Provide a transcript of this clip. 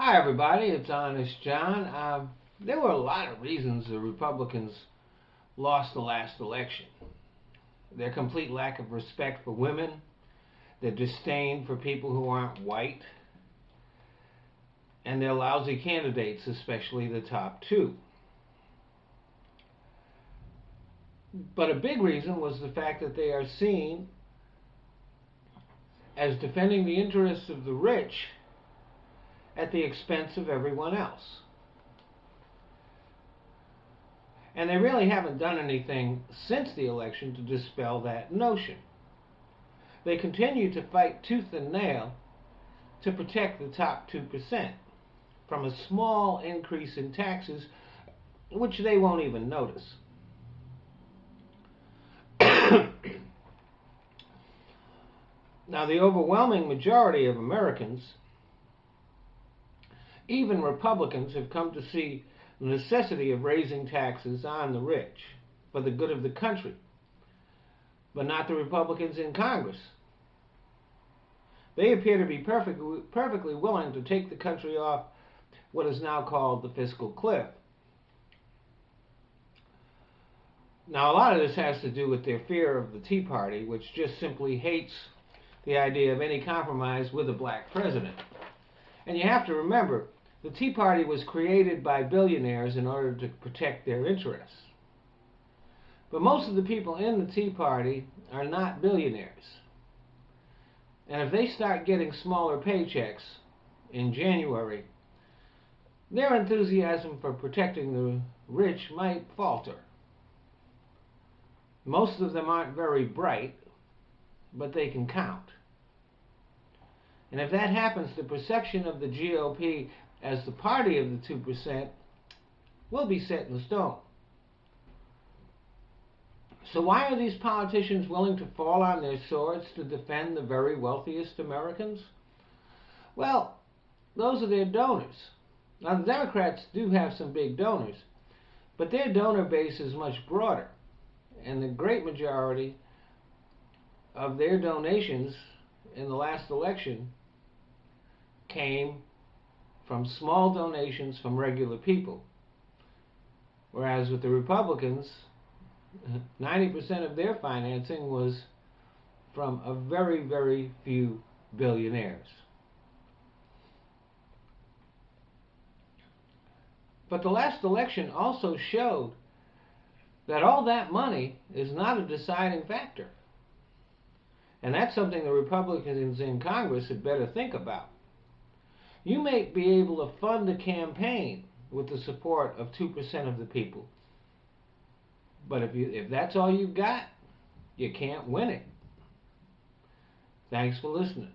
Hi, everybody. It's Honest John. There were a lot of reasons the Republicans lost the last election. Their complete lack of respect for women, their disdain for people who aren't white, and their lousy candidates, especially the top two. But a big reason was the fact that they are seen as defending the interests of the rich at the expense of everyone else. And they really haven't done anything since the election to dispel that notion. They continue to fight tooth and nail to protect the top 2% from a small increase in taxes, which they won't even notice. Now, the overwhelming majority of Americans, even Republicans, have come to see the necessity of raising taxes on the rich for the good of the country, but not the Republicans in Congress. They appear to be perfectly willing to take the country off what is now called the fiscal cliff. Now, a lot of this has to do with their fear of the Tea Party, which just simply hates the idea of any compromise with a black president. And you have to remember, the Tea Party was created by billionaires in order to protect their interests. But most of the people in the Tea Party are not billionaires. And if they start getting smaller paychecks in January, their enthusiasm for protecting the rich might falter. Most of them aren't very bright, but they can count. And if that happens, the perception of the GOP as the party of the 2% will be set in stone. So why are these politicians willing to fall on their swords to defend the very wealthiest Americans? Well, those are their donors. Now, the Democrats do have some big donors, but their donor base is much broader, and the great majority of their donations in the last election came from small donations from regular people. Whereas with the Republicans, 90% of their financing was from a very, very few billionaires. But the last election also showed that all that money is not a deciding factor. And that's something the Republicans in Congress had better think about. You may be able to fund a campaign with the support of 2% of the people. But if that's all you've got, you can't win it. Thanks for listening.